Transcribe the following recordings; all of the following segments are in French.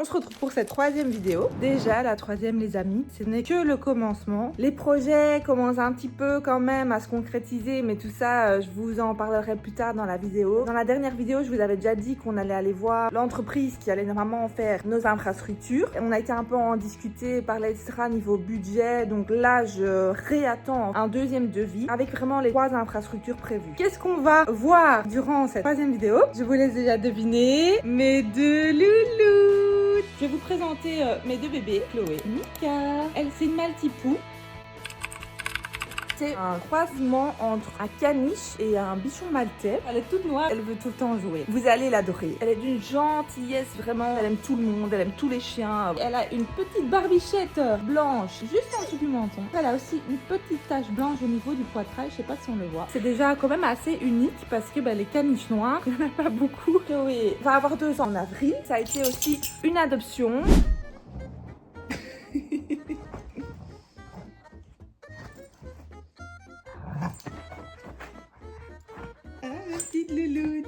On se retrouve pour cette troisième vidéo. Déjà la troisième les amis, ce n'est que le commencement. Les projets commencent un petit peu quand même à se concrétiser, mais tout ça je vous en parlerai plus tard dans la vidéo. Dans la dernière vidéo, je vous avais déjà dit qu'on allait aller voir l'entreprise qui allait vraiment faire nos infrastructures. Et on a été un peu en discuter, parler etc. niveau budget. Donc là je réattends un deuxième devis avec vraiment les 3 infrastructures prévues. Qu'est-ce qu'on va voir durant cette troisième vidéo? Je vous laisse déjà deviner mes 2 loulous. Je vais vous présenter mes 2 bébés, Chloé et Mika. Elle, c'est une Maltipou. C'est un croisement entre un caniche et un bichon maltais. Elle est toute noire, elle veut tout le temps jouer. Vous allez l'adorer. Elle est d'une gentillesse vraiment. Elle aime tout le monde, elle aime tous les chiens. Elle a une petite barbichette blanche juste en dessous du menton. Elle a aussi une petite tache blanche au niveau du poitrail. Je sais pas si on le voit. C'est déjà quand même assez unique parce que les caniches noirs, il n'y en a pas beaucoup. Chloé va avoir 2 ans en avril. Ça a été aussi une adoption. Petite louloute.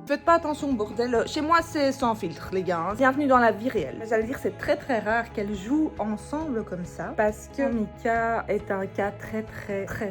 Faites pas attention bordel, chez moi c'est sans filtre les gars, hein. Bienvenue dans la vie réelle. J'allais dire c'est très rare qu'elles jouent ensemble comme ça parce que Mika est un cas très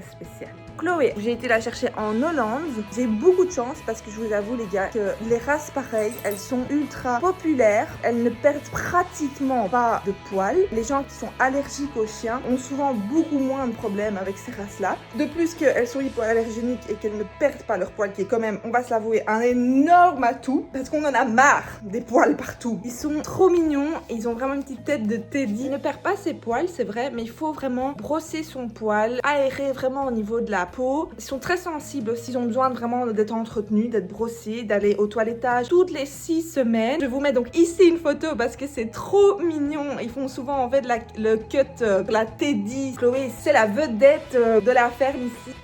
spécial. Chloé, j'ai été la chercher en Hollande. J'ai beaucoup de chance parce que je vous avoue les gars que les races pareilles, elles sont ultra populaires. Elles ne perdent pratiquement pas de poils. Les gens qui sont allergiques aux chiens ont souvent beaucoup moins de problèmes avec ces races-là. De plus qu'elles sont hypoallergéniques et qu'elles ne perdent pas leurs poils, qui est quand même, on va se l'avouer, un énorme atout parce qu'on en a marre des poils partout. Ils sont trop mignons et ils ont vraiment une petite tête de Teddy. Il ne perd pas ses poils, c'est vrai, mais il faut vraiment brosser son poil, aérer vraiment au niveau de la peau. Ils sont très sensibles aussi, ils ont besoin vraiment d'être entretenus, d'être brossés, d'aller au toilettage toutes les 6 semaines. Je vous mets donc ici une photo parce que c'est trop mignon. Ils font souvent en fait le cut de la Teddy. Chloé, c'est la vedette de la ferme ici.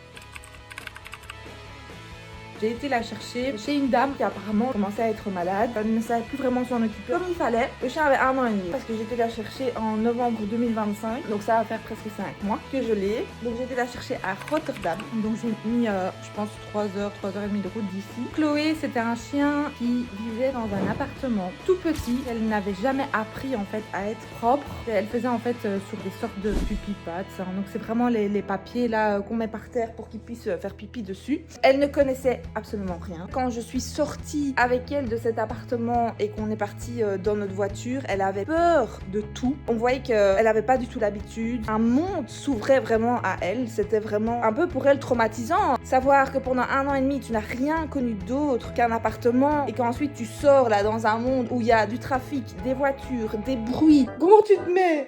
J'ai été la chercher chez une dame qui apparemment commençait à être malade. Elle ne savait plus vraiment s'en occuper comme il fallait. Le chien avait 1 an et demi parce que j'ai été la chercher en novembre 2025. Donc ça va faire presque 5 mois que je l'ai. Donc j'ai été la chercher à Rotterdam. Donc j'ai mis, je pense, 3 heures, 3h30 de route d'ici. Chloé, c'était un chien qui vivait dans un appartement tout petit. Elle n'avait jamais appris en fait à être propre. Elle faisait en fait sur des sortes de pipi-pads. Donc c'est vraiment les papiers là qu'on met par terre pour qu'ils puissent faire pipi dessus. Elle ne connaissait absolument rien. Quand je suis sortie avec elle de cet appartement et qu'on est parti dans notre voiture, elle avait peur de tout. On voyait qu'elle avait pas du tout l'habitude. Un monde s'ouvrait vraiment à elle. C'était vraiment un peu pour elle traumatisant. Savoir que pendant 1 an et demi, tu n'as rien connu d'autre qu'un appartement et qu'ensuite tu sors là dans un monde où il y a du trafic, des voitures, des bruits. Comment tu te mets?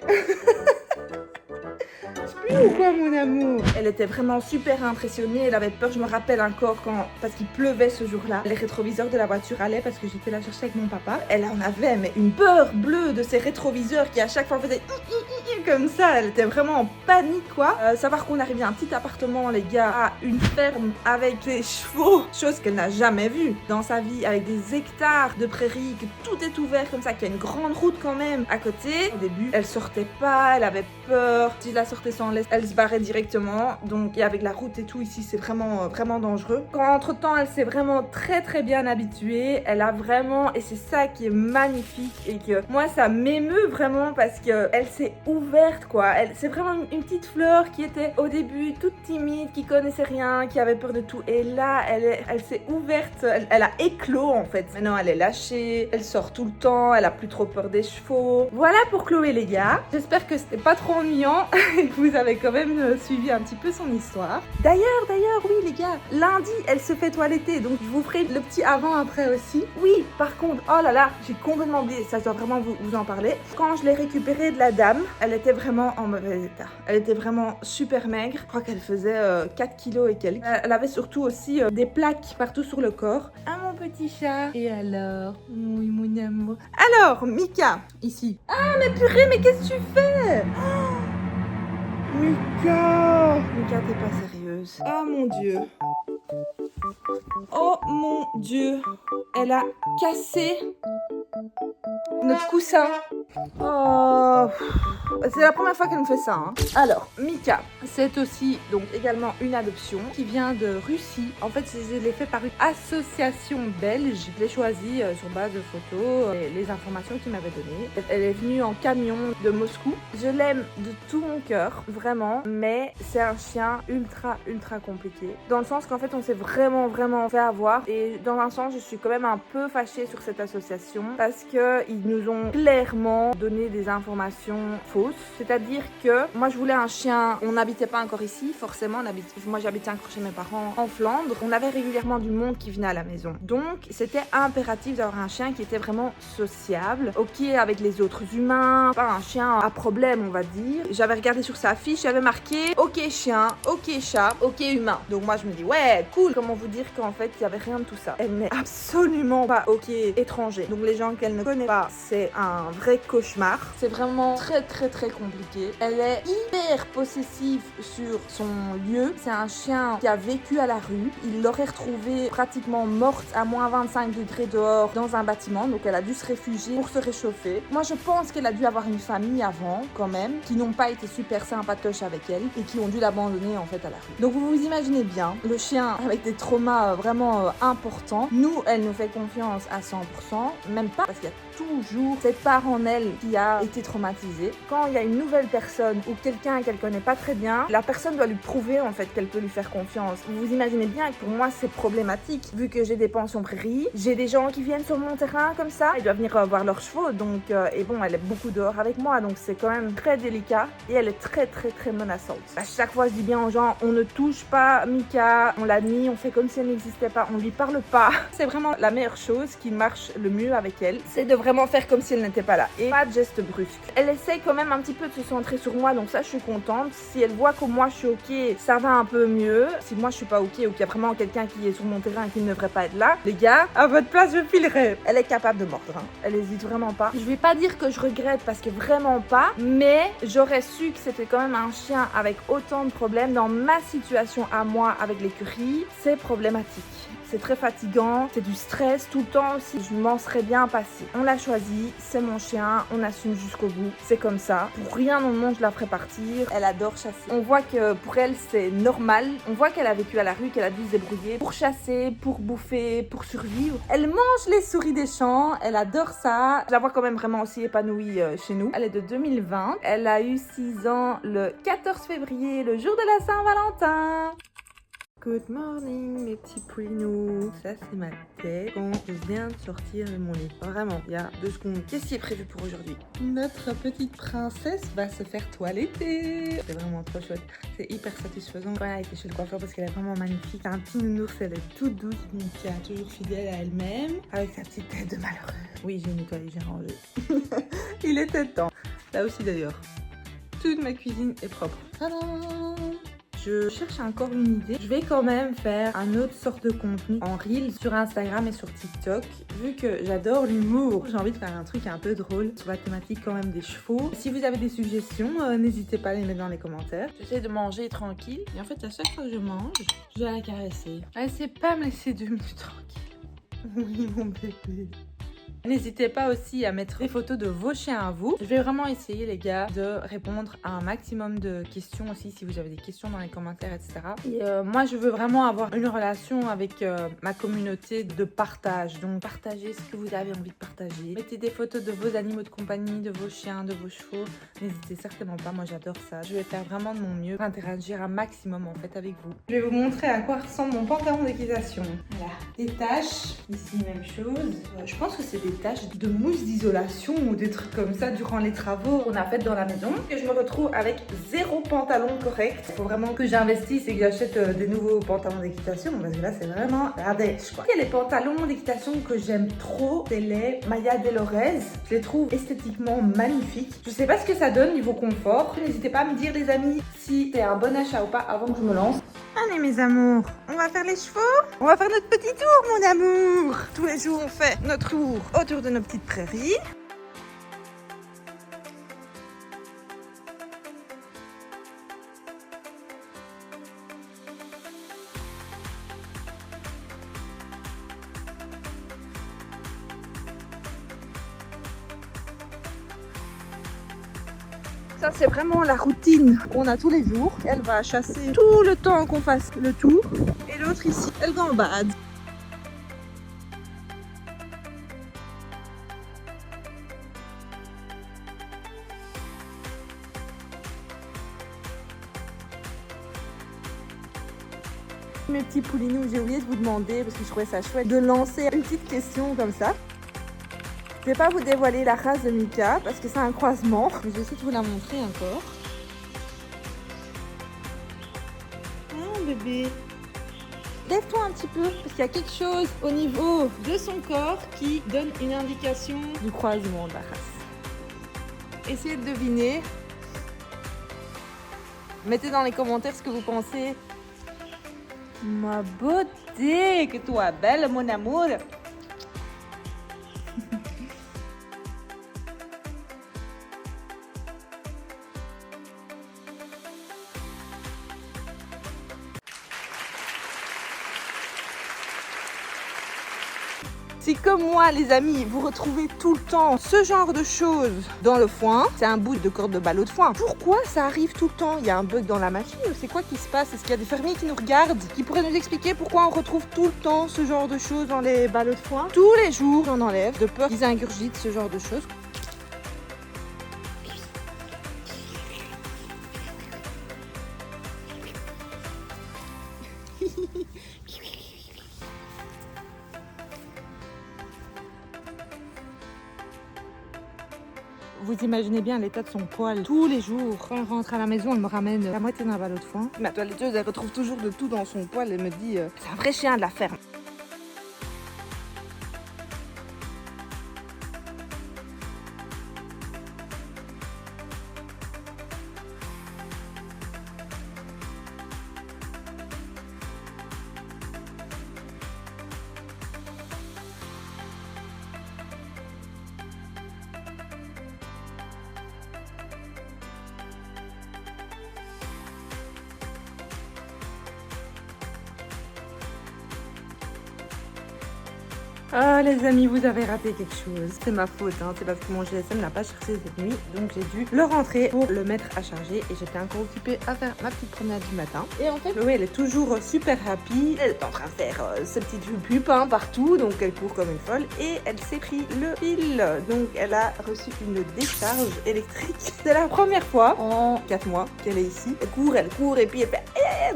Ou quoi mon amour? Elle était vraiment super impressionnée, elle avait peur, je me rappelle encore parce qu'il pleuvait ce jour-là. Les rétroviseurs de la voiture allaient parce que j'étais la chercher avec mon papa. Elle en avait mais une peur bleue de ces rétroviseurs qui à chaque fois faisaient comme ça. Elle était vraiment en panique quoi. Savoir qu'on arrivait à un petit appartement les gars, à une ferme avec des chevaux, chose qu'elle n'a jamais vue dans sa vie, avec des hectares de prairies, que tout est ouvert comme ça, qu'il y a une grande route quand même à côté. Au début, elle sortait pas, elle avait peur. Si je la sortais sans laisse, elle se barrait directement. Donc et avec la route et tout ici, c'est vraiment dangereux. Quand entre temps, elle s'est vraiment très bien habituée. Elle a vraiment, et c'est ça qui est magnifique et que moi ça m'émeut vraiment parce que elle s'est ouverte quoi. C'est vraiment une petite fleur qui était au début toute timide, qui connaissait rien, qui avait peur de tout. Et là, elle s'est ouverte. Elle a éclos en fait. Maintenant, elle est lâchée. Elle sort tout le temps. Elle a plus trop peur des chevaux. Voilà pour Chloé les gars. J'espère que c'était pas trop ennuyant et que vous avez quand même suivi un petit peu son histoire. D'ailleurs, oui les gars, lundi elle se fait toiletter, donc je vous ferai le petit avant-après aussi. Oui, par contre, oh là là, j'ai complètement oublié, ça je dois vraiment vous en parler. Quand je l'ai récupérée de la dame, elle était vraiment en mauvais état. Elle était vraiment super maigre, je crois qu'elle faisait 4 kilos et quelques. Elle avait surtout aussi des plaques partout sur le corps. Ah mon petit chat. Et alors? Oui mon amour. Alors, Mika, ici. Ah mais purée, mais qu'est-ce que tu fais? Mika, t'es pas sérieuse. Oh mon dieu. Oh mon dieu. Elle a cassé notre coussin. Oh, c'est la première fois qu'elle me fait ça. Hein. Alors, Mika, c'est aussi donc également une adoption qui vient de Russie. En fait, je l'ai fait par une association belge. Je l'ai choisie sur base de photos et les informations qu'il m'avait données. Elle est venue en camion de Moscou. Je l'aime de tout mon cœur, vraiment, mais c'est un chien ultra compliqué. Dans le sens qu'en fait, on s'est vraiment fait avoir. Et dans un sens, je suis quand même un peu fâchée sur cette association parce qu'ils nous ont clairement donné des informations fausses. C'est-à-dire que moi, je voulais un chien. On n'habitait pas encore ici, forcément. Moi, j'habitais encore chez mes parents en Flandre. On avait régulièrement du monde qui venait à la maison. Donc, c'était impératif d'avoir un chien qui était vraiment sociable, ok avec les autres humains, pas un chien à problème, on va dire. J'avais regardé sur sa fiche, j'avais marqué ok chien, ok chat, ok humain. Donc moi, je me dis ouais, cool. Comment vous dire qu'en fait, il y avait rien de tout ça. Elle n'est absolument pas ok étranger. Donc les gens qu'elle ne connaît pas, c'est un vrai cauchemar. C'est vraiment très compliqué. Elle est hyper possessive sur son lieu. C'est un chien qui a vécu à la rue. Il l'aurait retrouvée pratiquement morte à moins 25 degrés dehors dans un bâtiment. Donc elle a dû se réfugier pour se réchauffer. Moi je pense qu'elle a dû avoir une famille avant quand même, qui n'ont pas été super sympatoches avec elle et qui ont dû l'abandonner en fait à la rue. Donc vous vous imaginez bien, le chien avec des traumas vraiment importants. Nous, elle nous fait confiance à 100%, même pas parce qu'il y a toujours cette part en elle qui a été traumatisée. Quand il y a une nouvelle personne ou quelqu'un qu'elle connaît pas très bien, la personne doit lui prouver en fait qu'elle peut lui faire confiance. Vous vous imaginez bien que pour moi c'est problématique vu que j'ai des pensions prairies, j'ai des gens qui viennent sur mon terrain comme ça, ils doivent venir voir leurs chevaux donc et bon elle est beaucoup dehors avec moi donc c'est quand même très délicat et elle est très menaçante. À chaque fois je dis bien aux gens on ne touche pas Mika, on la nie, on fait comme si elle n'existait pas, on lui parle pas. C'est vraiment la meilleure chose qui marche le mieux avec elle, c'est de vraiment faire comme si elle n'était pas là et pas de gestes brusques. Elle essaye quand même un petit peu de se centrer sur moi donc ça je suis contente. Si elle voit que moi je suis ok, ça va un peu mieux. Si moi je suis pas ok ou qu'il y a vraiment quelqu'un qui est sur mon terrain et qui ne devrait pas être là, les gars, à votre place je filerai. Elle est capable de mordre, hein. Elle hésite vraiment pas. Je vais pas dire que je regrette parce que vraiment pas, mais j'aurais su que c'était quand même un chien avec autant de problèmes. Dans ma situation à moi avec l'écurie, c'est problématique. C'est très fatigant, c'est du stress tout le temps aussi. Je m'en serais bien passée. On l'a choisi, c'est mon chien, on assume jusqu'au bout. C'est comme ça. Pour rien au monde je la ferai partir. Elle adore chasser. On voit que pour elle c'est normal. On voit qu'elle a vécu à la rue, qu'elle a dû se débrouiller pour chasser, pour bouffer, pour survivre. Elle mange les souris des champs, elle adore ça. Je la vois quand même vraiment aussi épanouie chez nous. Elle est de 2020. Elle a eu 6 ans le 14 février, le jour de la Saint-Valentin. Good morning mes petits pouinous. Ça c'est ma tête quand je viens de sortir de mon lit. Vraiment, il y a 2 secondes. Qu'est-ce qui est prévu pour aujourd'hui? Notre petite princesse va se faire toiletter. C'est vraiment trop chouette. C'est hyper satisfaisant quand elle a été chez le coiffeur parce qu'elle est vraiment magnifique. C'est un petit nounours, elle est toute douce, qui est toujours fidèle à elle-même. Avec sa petite tête de malheureux. Oui, j'ai nettoyé, j'ai rangé. Il était temps. Là aussi d'ailleurs. Toute ma cuisine est propre. Tadam! Je cherche encore une idée. Je vais quand même faire un autre sorte de contenu en Reels sur Instagram et sur TikTok. Vu que j'adore l'humour, j'ai envie de faire un truc un peu drôle sur la thématique quand même des chevaux. Si vous avez des suggestions, n'hésitez pas à les mettre dans les commentaires. J'essaie de manger tranquille. Et en fait, à chaque fois que je mange, je dois la caresser. Elle sait pas me laisser 2 minutes tranquille. Oui, mon bébé. N'hésitez pas aussi à mettre des photos de vos chiens à vous. Je vais vraiment essayer les gars de répondre à un maximum de questions aussi si vous avez des questions dans les commentaires etc. Et moi je veux vraiment avoir une relation avec ma communauté de partage. Donc partagez ce que vous avez envie de partager. Mettez des photos de vos animaux de compagnie, de vos chiens, de vos chevaux. N'hésitez certainement pas, moi j'adore ça. Je vais faire vraiment de mon mieux pour interagir un maximum en fait avec vous. Je vais vous montrer à quoi ressemble mon pantalon d'équitation. Voilà, des taches, ici même chose. Je pense que c'est des taches de mousse d'isolation ou des trucs comme ça durant les travaux qu'on a fait dans la maison. Et je me retrouve avec 0 pantalon correct. Il faut vraiment que j'investisse et que j'achète des nouveaux pantalons d'équitation parce que là c'est vraiment la dèche quoi. Il y a les pantalons d'équitation que j'aime trop, c'est les Maya Delorez. Je les trouve esthétiquement magnifiques. Je sais pas ce que ça donne niveau confort. N'hésitez pas à me dire les amis si c'est un bon achat ou pas avant que je me lance. Allez mes amours, on va faire les chevaux. On va faire notre petit tour mon amour. Tous les jours on fait notre tour autour de nos petites prairies. Ça c'est vraiment la routine qu'on a tous les jours. Elle va chasser tout le temps qu'on fasse le tour. Et l'autre ici, elle gambade. Mes petits poulinous, j'ai oublié de vous demander, parce que je trouvais ça chouette, de lancer une petite question comme ça. Je vais pas vous dévoiler la race de Mika, parce que c'est un croisement. Mais je vais essayer de vous la montrer encore. Ah bébé. Lève-toi un petit peu, parce qu'il y a quelque chose au niveau de son corps qui donne une indication du croisement de la race. Essayez de deviner. Mettez dans les commentaires ce que vous pensez. Ma beauté, que tu es belle, mon amour. Si comme moi les amis, vous retrouvez tout le temps ce genre de choses dans le foin, c'est un bout de corde de ballot de foin. Pourquoi ça arrive tout le temps? Il y a un bug dans la machine ou c'est quoi qui se passe? Est-ce qu'il y a des fermiers qui nous regardent, qui pourraient nous expliquer pourquoi on retrouve tout le temps ce genre de choses dans les ballots de foin? Tous les jours j'en enlève de peur qu'ils ingurgitent ce genre de choses. Vous imaginez bien l'état de son poil tous les jours. Quand elle rentre à la maison, elle me ramène la moitié d'un ballot de foin. Ma toiletteuse, elle retrouve toujours de tout dans son poil. Elle me dit, c'est un vrai chien de la ferme. Ah les amis, vous avez raté quelque chose. C'est ma faute, hein. C'est parce que mon GSM n'a pas chargé cette nuit. Donc j'ai dû le rentrer pour le mettre à charger. Et j'étais encore occupée à faire ma petite promenade du matin. Et en fait, Chloé, elle est toujours super happy. Elle est en train de faire ses petites pupes partout. Donc elle court comme une folle. Et elle s'est pris le fil. Donc elle a reçu une décharge électrique. C'est la première fois en 4 mois qu'elle est ici. Elle court et puis elle fait...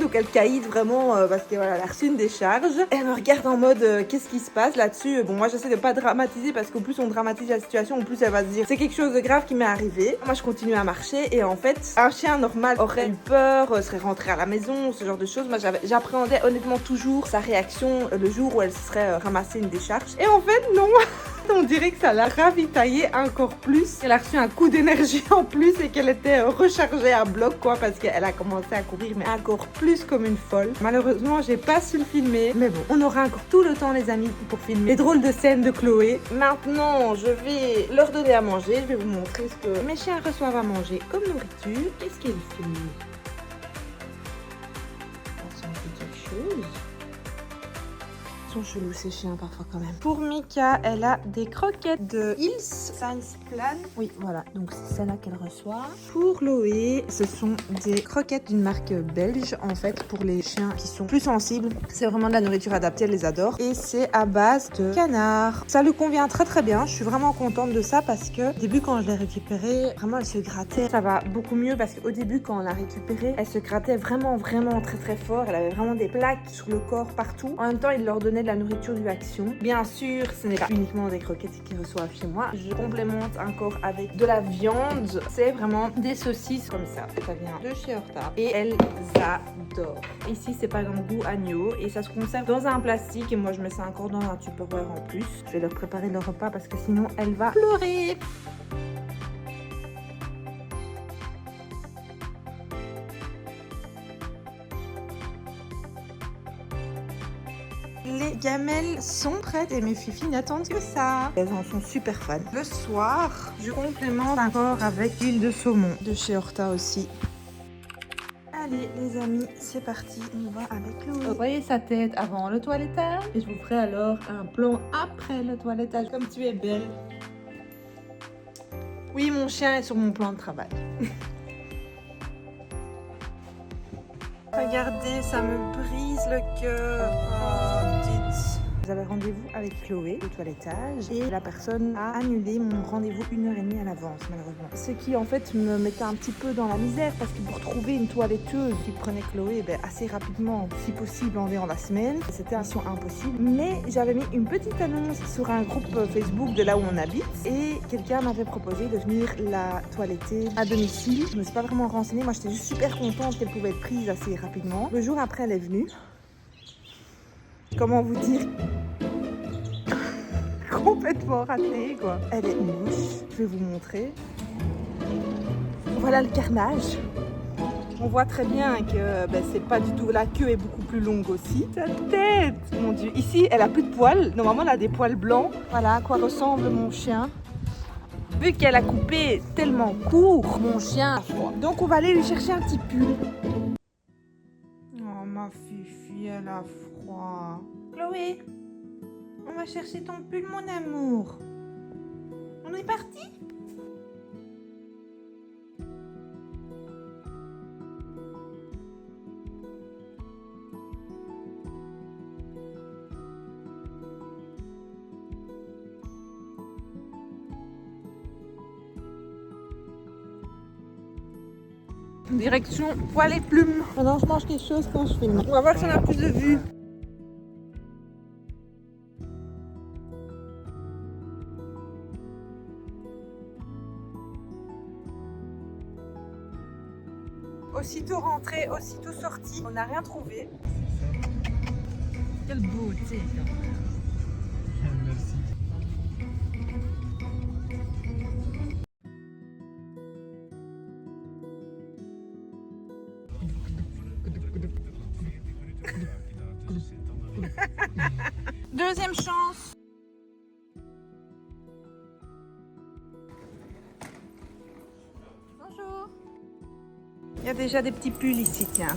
Donc elle caïd vraiment parce que voilà, elle a reçu une décharge. Elle me regarde en mode qu'est-ce qui se passe là-dessus. Bon, moi j'essaie de pas dramatiser parce qu'au plus on dramatise la situation, au plus elle va se dire c'est quelque chose de grave qui m'est arrivé. Moi je continue à marcher et en fait un chien normal aurait eu peur, serait rentré à la maison, ce genre de choses. Moi j'appréhendais honnêtement toujours sa réaction le jour où elle se serait ramassée une décharge. Et en fait non. On dirait que ça l'a ravitaillée encore plus. Elle a reçu un coup d'énergie en plus et qu'elle était rechargée à bloc quoi parce qu'elle a commencé à courir mais encore plus comme une folle. Malheureusement j'ai pas su le filmer mais bon on aura encore tout le temps les amis pour filmer les drôles de scènes de Chloé. Maintenant je vais leur donner à manger. Je vais vous montrer ce que mes chiens reçoivent à manger comme nourriture. Qu'est-ce qu'elle fait? Ça me fait quelque chose. Chelou ces chiens parfois quand même. Pour Mika, elle a des croquettes de Hills Science Plan. Oui, voilà, donc c'est celle-là qu'elle reçoit. Pour Chloé, ce sont des croquettes d'une marque belge en fait pour les chiens qui sont plus sensibles. C'est vraiment de la nourriture adaptée, elle les adore. Et c'est à base de canard. Ça lui convient très très bien. Je suis vraiment contente de ça parce que au début quand je l'ai récupérée, vraiment elle se grattait. Ça va beaucoup mieux parce qu'au début quand on l'a récupérée, elle se grattait vraiment très très fort. Elle avait vraiment des plaques sur le corps partout. En même temps, il leur donnait de la nourriture du Action. Bien sûr, ce n'est pas uniquement des croquettes qu'ils reçoivent chez moi. Je complémente encore avec de la viande. C'est vraiment des saucisses comme ça. Ça vient de chez Horta. Et elles adorent. Ici, c'est pas dans le goût agneau. Et ça se conserve dans un plastique. Et moi, je mets ça encore dans un Tupperware en plus. Je vais leur préparer leur repas parce que sinon, elle va pleurer. Les gamelles sont prêtes et mes filles n'attendent que ça. Elles en sont super fans. Le soir, je complémente encore avec l'huile de saumon de chez Horta aussi. Allez les amis, c'est parti, on va avec Chloé. Vous voyez sa tête avant le toilettage et je vous ferai alors un plan après le toilettage. Comme tu es belle. Oui, mon chien est sur mon plan de travail. Regardez, ça me brise le cœur. Oh, petite. J'avais rendez-vous avec Chloé au toilettage et la personne a annulé mon rendez-vous 1h30 à l'avance, malheureusement. Ce qui en fait me mettait un petit peu dans la misère parce que pour trouver une toiletteuse qui prenait Chloé assez rapidement, si possible environ la semaine, c'était mission impossible. Mais j'avais mis une petite annonce sur un groupe Facebook de là où on habite et quelqu'un m'avait proposé de venir la toiletter à domicile. Je me suis pas vraiment renseignée, moi j'étais juste super contente qu'elle pouvait être prise assez rapidement. Le jour après, elle est venue. Comment vous dire? Complètement ratée, quoi. Elle est moche. Je vais vous montrer. Voilà le carnage. On voit très bien que c'est pas du tout... La queue est beaucoup plus longue aussi. Sa tête, mon Dieu. Ici, elle a plus de poils. Normalement, elle a des poils blancs. Voilà à quoi ressemble mon chien. Vu qu'elle a coupé tellement court, mon chien a froid. Donc, on va aller lui chercher un petit pull. Oh, ma fifi, elle a froid. Chloé, on va chercher ton pull, mon amour. On est parti? Direction poil et plumes. Maintenant, je mange quelque chose quand je filme. On va voir si on a plus de vues. Aussitôt rentré, aussitôt sorti, on n'a rien trouvé. Quelle beauté! Merci. Deuxième chance. Bonjour. Il y a déjà des petits pulls ici, tiens.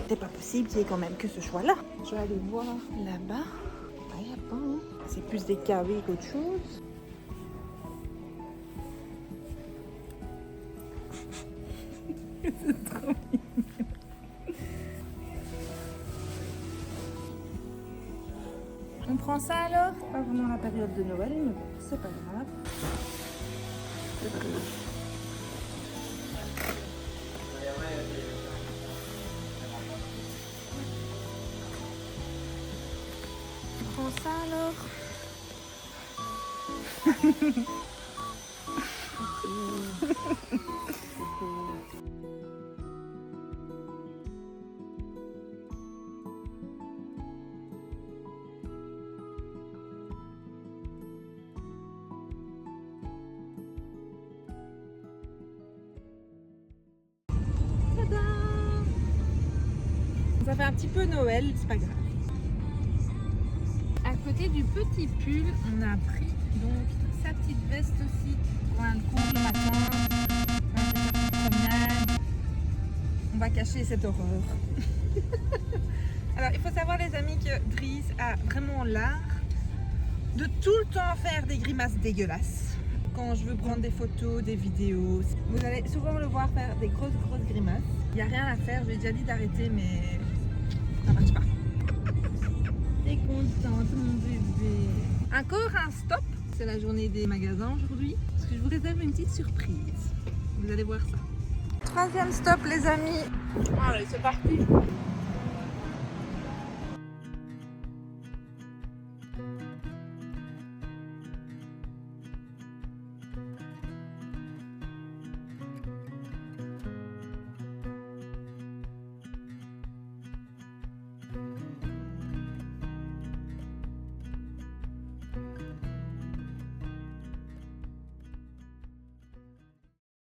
C'est pas possible qu'il y ait quand même que ce choix-là. Je vais aller voir là-bas. Ah, y a pas, hein. C'est plus des KW qu'autre chose. C'est trop mignon. On prend ça alors? Pas vraiment la période de Noël, mais bon, c'est pas grave. On prend ça alors? Ça fait un petit peu Noël, c'est pas grave. À côté du petit pull, on a pris donc sa petite veste aussi pour un cours le matin. On va faire une petite promenade. On va cacher cette horreur. Alors il faut savoir les amis que Dries a vraiment l'art de tout le temps faire des grimaces dégueulasses. Quand je veux prendre des photos, des vidéos, vous allez souvent le voir faire des grosses grimaces. Il n'y a rien à faire, je lui ai déjà dit d'arrêter mais ça marche pas. T'es contente mon bébé. Encore un stop, c'est la journée des magasins aujourd'hui. Parce que je vous réserve une petite surprise. Vous allez voir ça. Troisième stop les amis. Allez c'est parti.